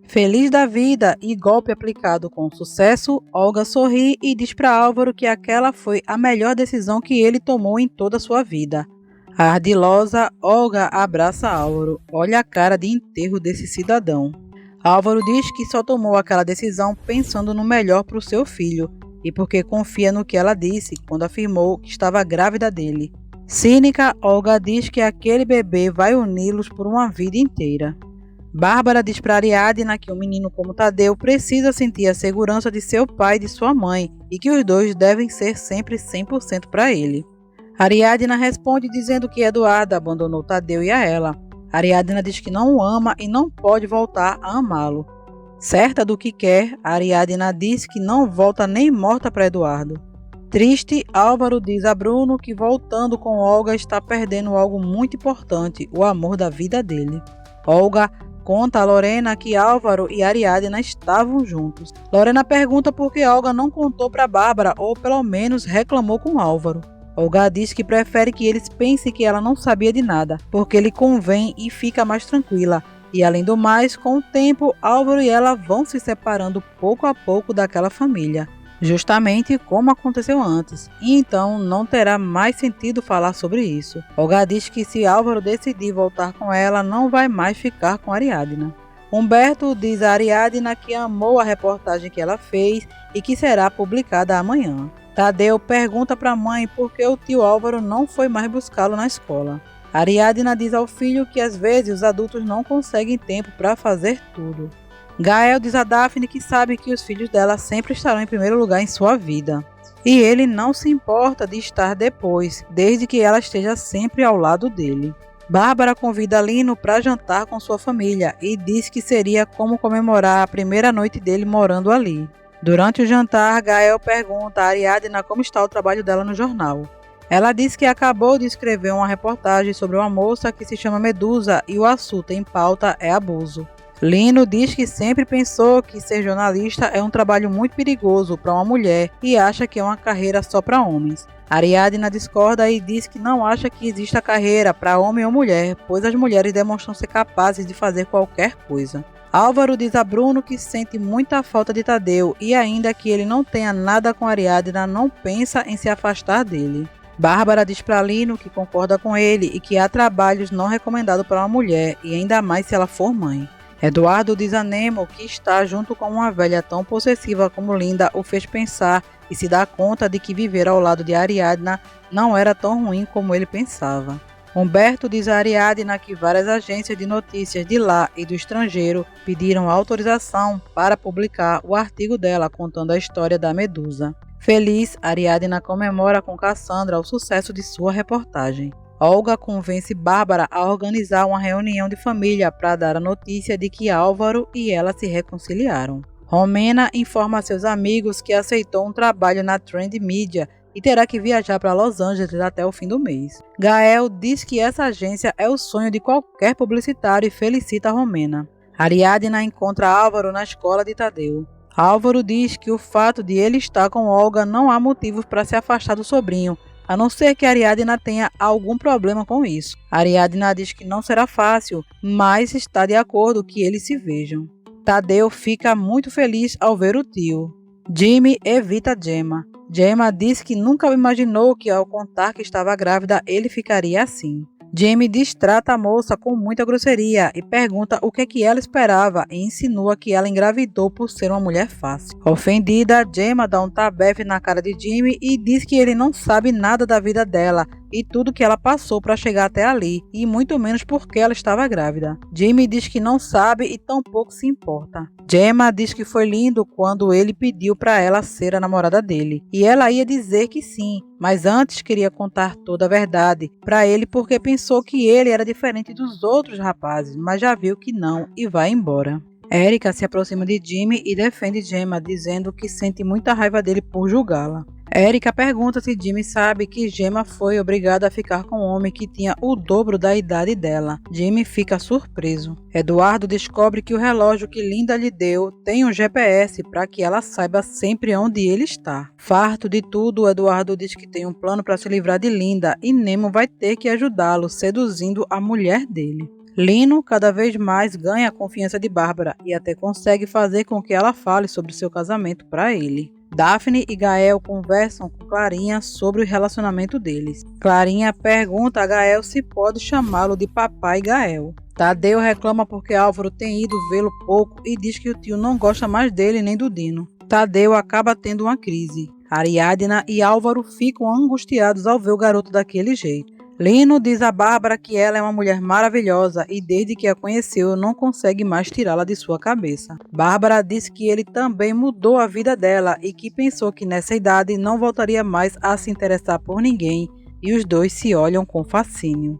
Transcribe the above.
Feliz da vida e golpe aplicado com sucesso, Olga sorri e diz para Álvaro que aquela foi a melhor decisão que ele tomou em toda a sua vida. Ardilosa, Olga abraça Álvaro. Olha a cara de enterro desse cidadão. Álvaro diz que só tomou aquela decisão pensando no melhor para o seu filho e porque confia no que ela disse quando afirmou que estava grávida dele. Cínica, Olga diz que aquele bebê vai uni-los por uma vida inteira. Bárbara diz para Ariadna que um menino como Tadeu precisa sentir a segurança de seu pai e de sua mãe e que os dois devem ser sempre 100% para ele. Ariadna responde dizendo que Eduardo abandonou Tadeu e a ela. Ariadna diz que não o ama e não pode voltar a amá-lo. Certa do que quer, Ariadna diz que não volta nem morta para Eduardo. Triste, Álvaro diz a Bruno que voltando com Olga está perdendo algo muito importante, o amor da vida dele. Olga conta a Lorena que Álvaro e Ariadna estavam juntos. Lorena pergunta por que Olga não contou para Bárbara ou pelo menos reclamou com Álvaro. Olga diz que prefere que eles pensem que ela não sabia de nada, porque lhe convém e fica mais tranquila. E além do mais, com o tempo, Álvaro e ela vão se separando pouco a pouco daquela família, justamente como aconteceu antes, e então não terá mais sentido falar sobre isso. Olga diz que se Álvaro decidir voltar com ela, não vai mais ficar com Ariadna. Humberto diz a Ariadna que amou a reportagem que ela fez e que será publicada amanhã. Tadeu pergunta para a mãe por que o tio Álvaro não foi mais buscá-lo na escola. Ariadna diz ao filho que às vezes os adultos não conseguem tempo para fazer tudo. Gael diz a Daphne que sabe que os filhos dela sempre estarão em primeiro lugar em sua vida. E ele não se importa de estar depois, desde que ela esteja sempre ao lado dele. Bárbara convida Lino para jantar com sua família e diz que seria como comemorar a primeira noite dele morando ali. Durante o jantar, Gael pergunta a Ariadna como está o trabalho dela no jornal. Ela diz que acabou de escrever uma reportagem sobre uma moça que se chama Medusa e o assunto em pauta é abuso. Lino diz que sempre pensou que ser jornalista é um trabalho muito perigoso para uma mulher e acha que é uma carreira só para homens. Ariadna discorda e diz que não acha que exista carreira para homem ou mulher, pois as mulheres demonstram ser capazes de fazer qualquer coisa. Álvaro diz a Bruno que sente muita falta de Tadeu e ainda que ele não tenha nada com Ariadna, não pensa em se afastar dele. Bárbara diz para Lino que concorda com ele e que há trabalhos não recomendados para uma mulher e ainda mais se ela for mãe. Eduardo diz a Nemo que estar junto com uma velha tão possessiva como Linda o fez pensar e se dá conta de que viver ao lado de Ariadna não era tão ruim como ele pensava. Humberto diz a Ariadna que várias agências de notícias de lá e do estrangeiro pediram autorização para publicar o artigo dela contando a história da Medusa. Feliz, Ariadna comemora com Cassandra o sucesso de sua reportagem. Olga convence Bárbara a organizar uma reunião de família para dar a notícia de que Álvaro e ela se reconciliaram. Romena informa a seus amigos que aceitou um trabalho na Trend Media e terá que viajar para Los Angeles até o fim do mês. Gael diz que essa agência é o sonho de qualquer publicitário e felicita Romena. Ariadna encontra Álvaro na escola de Tadeu. Álvaro diz que o fato de ele estar com Olga não há motivos para se afastar do sobrinho, a não ser que Ariadna tenha algum problema com isso. Ariadna diz que não será fácil, mas está de acordo que eles se vejam. Tadeu fica muito feliz ao ver o tio. Jimmy evita Gemma. Gemma diz que nunca imaginou que ao contar que estava grávida ele ficaria assim. Jamie distrata a moça com muita grosseria e pergunta o que ela esperava e insinua que ela engravidou por ser uma mulher fácil. Ofendida, Gemma dá um tabefe na cara de Jimmy e diz que ele não sabe nada da vida dela e tudo que ela passou para chegar até ali, e muito menos porque ela estava grávida. Jimmy diz que não sabe e tampouco se importa. Gemma diz que foi lindo quando ele pediu para ela ser a namorada dele, e ela ia dizer que sim, mas antes queria contar toda a verdade para ele porque pensou que ele era diferente dos outros rapazes, mas já viu que não e vai embora. Erika se aproxima de Jimmy e defende Gemma, dizendo que sente muita raiva dele por julgá-la. Erika pergunta se Jimmy sabe que Gemma foi obrigada a ficar com um homem que tinha o dobro da idade dela. Jimmy fica surpreso. Eduardo descobre que o relógio que Linda lhe deu tem um GPS para que ela saiba sempre onde ele está. Farto de tudo, Eduardo diz que tem um plano para se livrar de Linda e Nemo vai ter que ajudá-lo, seduzindo a mulher dele. Lino cada vez mais ganha a confiança de Bárbara e até consegue fazer com que ela fale sobre seu casamento para ele. Daphne e Gael conversam com Clarinha sobre o relacionamento deles. Clarinha pergunta a Gael se pode chamá-lo de papai Gael. Tadeu reclama porque Álvaro tem ido vê-lo pouco e diz que o tio não gosta mais dele nem do Dino. Tadeu acaba tendo uma crise. Ariadna e Álvaro ficam angustiados ao ver o garoto daquele jeito. Lino diz a Bárbara que ela é uma mulher maravilhosa e desde que a conheceu não consegue mais tirá-la de sua cabeça. Bárbara diz que ele também mudou a vida dela e que pensou que nessa idade não voltaria mais a se interessar por ninguém e os dois se olham com fascínio.